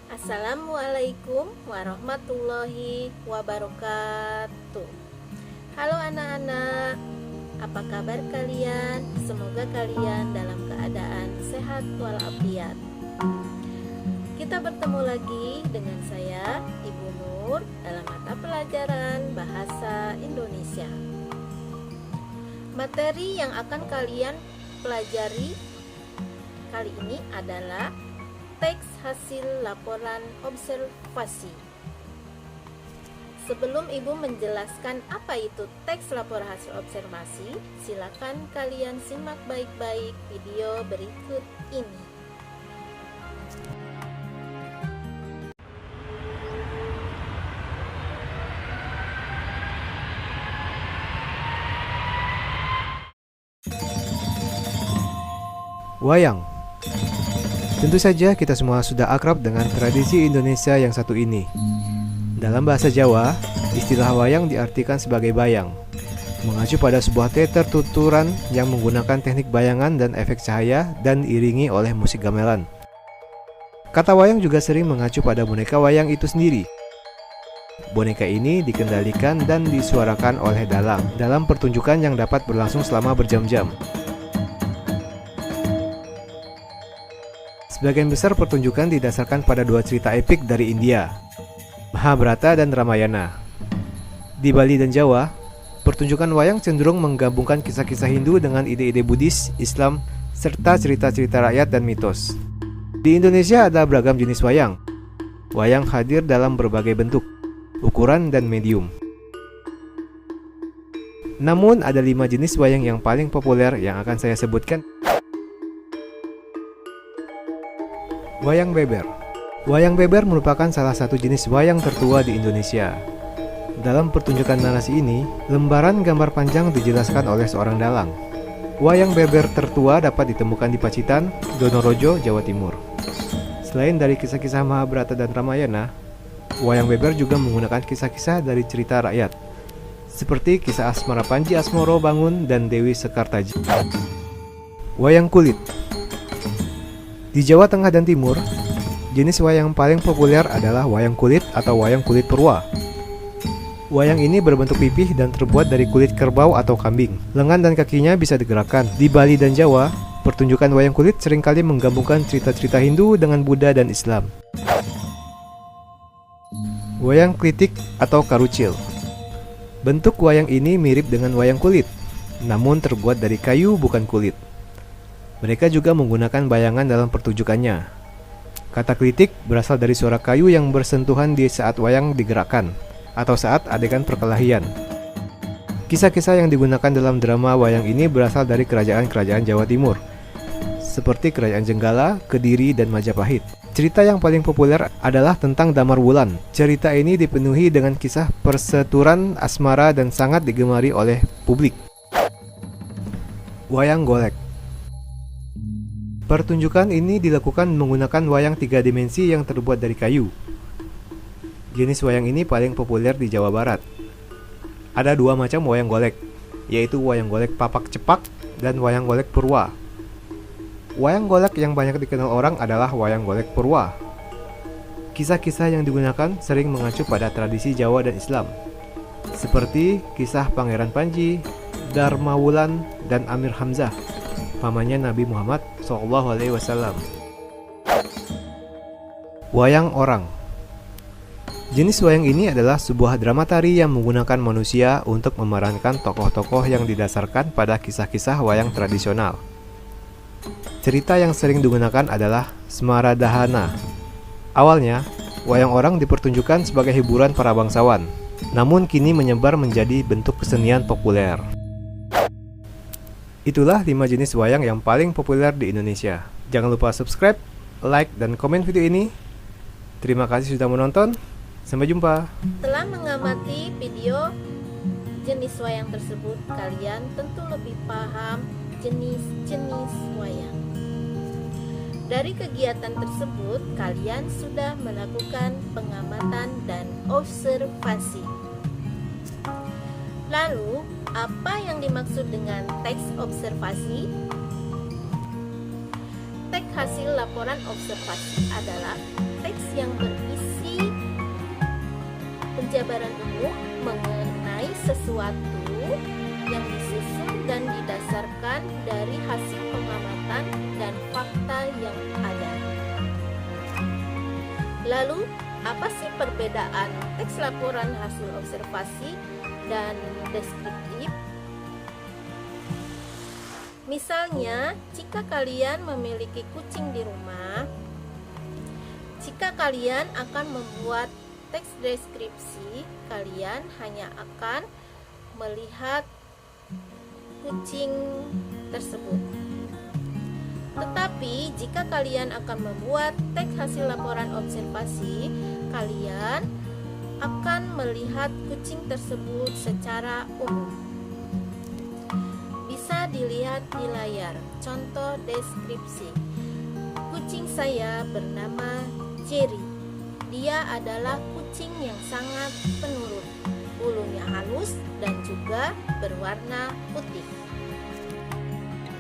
Assalamualaikum warahmatullahi wabarakatuh. Halo anak-anak, apa kabar kalian? Semoga kalian dalam keadaan sehat walafiat. Kita bertemu lagi dengan saya, Ibu Nur, dalam mata pelajaran Bahasa Indonesia. Materi yang akan kalian pelajari kali ini adalah teks hasil laporan observasi. Sebelum Ibu menjelaskan apa itu teks laporan hasil observasi, silakan kalian simak baik-baik video berikut ini. Wayang. Tentu saja kita semua sudah akrab dengan tradisi Indonesia yang satu ini. Dalam bahasa Jawa, istilah wayang diartikan sebagai bayang, mengacu pada sebuah teater tuturan yang menggunakan teknik bayangan dan efek cahaya dan diiringi oleh musik gamelan. Kata wayang juga sering mengacu pada boneka wayang itu sendiri. Boneka ini dikendalikan dan disuarakan oleh dalang dalam pertunjukan yang dapat berlangsung selama berjam-jam. Sebagian besar pertunjukan didasarkan pada dua cerita epik dari India, Mahabharata dan Ramayana. Di Bali dan Jawa, pertunjukan wayang cenderung menggabungkan kisah-kisah Hindu dengan ide-ide Buddhis, Islam, serta cerita-cerita rakyat dan mitos. Di Indonesia ada beragam jenis wayang. Wayang hadir dalam berbagai bentuk, ukuran, dan medium. Namun ada 5 jenis wayang yang paling populer yang akan saya sebutkan. Wayang beber. Wayang beber merupakan salah satu jenis wayang tertua di Indonesia. Dalam pertunjukan narasi ini, lembaran gambar panjang dijelaskan oleh seorang dalang. Wayang beber tertua dapat ditemukan di Pacitan, Donorojo, Jawa Timur. Selain dari kisah-kisah Mahabharata dan Ramayana, wayang beber juga menggunakan kisah-kisah dari cerita rakyat, seperti kisah asmara Panji Asmoro Bangun dan Dewi Sekartaji. Wayang kulit. Di Jawa Tengah dan Timur, jenis wayang paling populer adalah wayang kulit atau wayang kulit purwa. Wayang ini berbentuk pipih dan terbuat dari kulit kerbau atau kambing. Lengan dan kakinya bisa digerakkan. Di Bali dan Jawa, pertunjukan wayang kulit seringkali menggabungkan cerita-cerita Hindu dengan Buddha dan Islam. Wayang klitik atau karucil. Bentuk wayang ini mirip dengan wayang kulit, namun terbuat dari kayu bukan kulit. Mereka juga menggunakan bayangan dalam pertunjukannya. Kata klitik berasal dari suara kayu yang bersentuhan di saat wayang digerakkan, atau saat adegan perkelahian. Kisah-kisah yang digunakan dalam drama wayang ini berasal dari kerajaan-kerajaan Jawa Timur, seperti Kerajaan Jenggala, Kediri, dan Majapahit. Cerita yang paling populer adalah tentang Damar Wulan. Cerita ini dipenuhi dengan kisah perseturan asmara dan sangat digemari oleh publik. Wayang golek. Pertunjukan ini dilakukan menggunakan wayang 3 dimensi yang terbuat dari kayu. Jenis wayang ini paling populer di Jawa Barat. Ada 2 macam wayang golek, yaitu wayang golek papak cepak dan wayang golek purwa. Wayang golek yang banyak dikenal orang adalah wayang golek purwa. Kisah-kisah yang digunakan sering mengacu pada tradisi Jawa dan Islam, seperti kisah Pangeran Panji, Dharma Wulan, dan Amir Hamzah, pamannya Nabi Muhammad SAW. Wayang orang. Jenis wayang ini adalah sebuah drama tari yang menggunakan manusia untuk memerankan tokoh-tokoh yang didasarkan pada kisah-kisah wayang tradisional. Cerita yang sering digunakan adalah Semaradahana. Awalnya, wayang orang dipertunjukkan sebagai hiburan para bangsawan, namun kini menyebar menjadi bentuk kesenian populer. Itulah 5 jenis wayang yang paling populer di Indonesia. Jangan lupa subscribe, like, dan komen video ini. Terima kasih sudah menonton. Sampai jumpa. Setelah mengamati video jenis wayang tersebut, kalian tentu lebih paham jenis-jenis wayang. Dari kegiatan tersebut, kalian sudah melakukan pengamatan dan observasi. Lalu, apa yang dimaksud dengan teks observasi? Teks hasil laporan observasi adalah teks yang berisi penjabaran umum mengenai sesuatu yang disusun dan didasarkan dari hasil pengamatan dan fakta yang ada. Lalu, apa sih perbedaan teks laporan hasil observasi dan deskriptif? Misalnya, jika kalian memiliki kucing di rumah, jika kalian akan membuat teks deskripsi, kalian hanya akan melihat kucing tersebut. Tetapi jika kalian akan membuat teks hasil laporan observasi, kalian akan melihat kucing tersebut secara umum. Bisa dilihat di layar. Contoh deskripsi. Kucing saya bernama Jerry. Dia adalah kucing yang sangat penurut. Bulunya halus dan juga berwarna putih.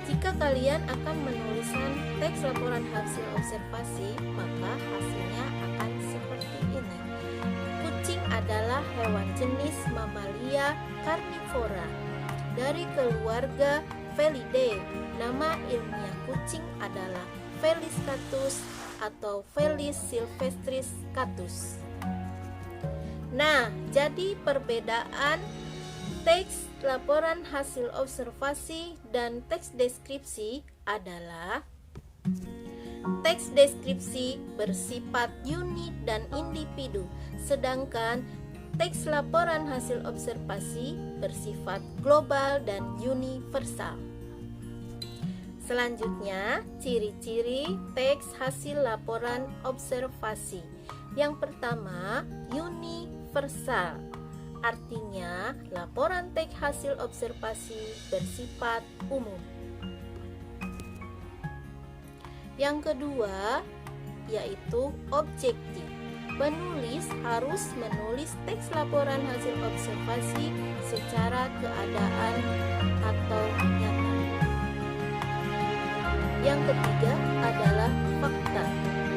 Jika kalian akan menuliskan teks laporan hasil observasi, maka hasilnya akan seperti ini. Kucing adalah hewan jenis mamalia karnivora dari keluarga Felidae. Nama ilmiah kucing adalah Felis catus atau Felis silvestris catus. Nah, jadi perbedaan teks laporan hasil observasi dan teks deskripsi adalah teks deskripsi bersifat unit dan individu, sedangkan teks laporan hasil observasi bersifat global dan universal. Selanjutnya, ciri-ciri teks hasil laporan observasi. Yang pertama, universal. Artinya, laporan teks hasil observasi bersifat umum. Yang kedua, yaitu objektif. Penulis harus menulis teks laporan hasil observasi secara keadaan atau nyata. Yang ketiga adalah fakta.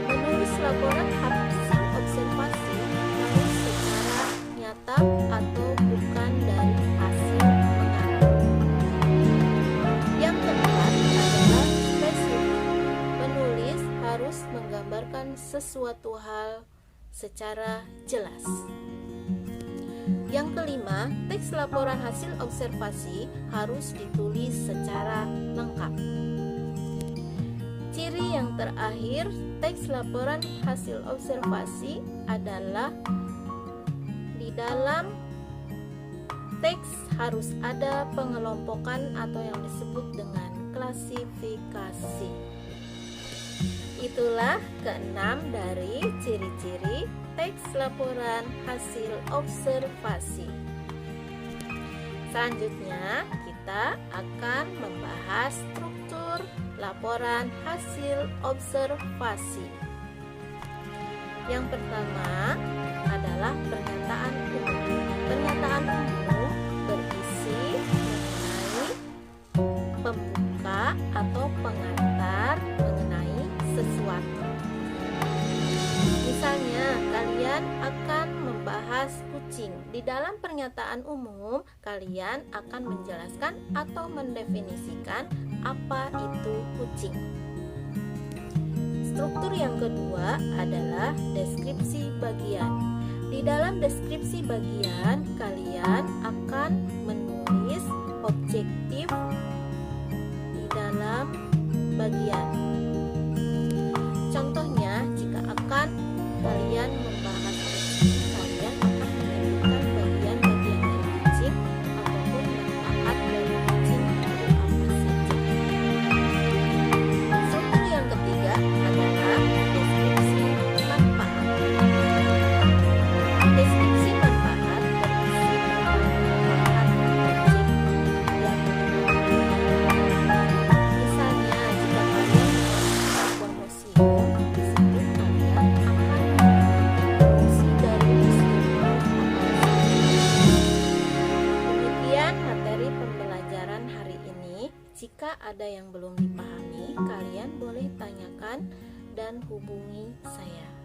Menulis laporan hasil observasi harus secara nyata atau bukan dari hasil pengarang. Yang keempat adalah spesifik. Penulis harus menggambarkan sesuatu hal secara jelas. Yang kelima, teks laporan hasil observasi harus ditulis secara lengkap. Ciri yang terakhir, teks laporan hasil observasi adalah di dalam teks harus ada pengelompokan atau yang disebut dengan klasifikasi. Itulah keenam dari ciri-ciri teks laporan hasil observasi. Selanjutnya, kita akan membahas struktur laporan hasil observasi. Yang pertama adalah pernyataan umum. Pernyataan umum berisi mengenai pembuka atau pengantar mengenai sesuatu. Misalnya, kalian akan membahas kucing. Di dalam pernyataan umum, kalian akan menjelaskan atau mendefinisikan apa itu kucing. Struktur yang kedua adalah deskripsi bagian. Di dalam deskripsi bagian, kalian akan menulis objektif di dalam bagian. Contohnya, jika akan kalian membahas kucing, kalian akan menyebutkan bagian-bagian dari kucing ataupun manfaat dari kucing itu apa saja. Struktur yang ketiga adalah deskripsi manfaat. Deskripsi manfaat berisi tentang manfaat kucing yang misalnya, jika kalian membuat sebuah museum, di situ kalian akan fungsi dari museum apa saja. Demikian materi pembelajaran hari ini. Jika ada yang belum dipahami, kalian boleh tanyakan dan hubungi saya.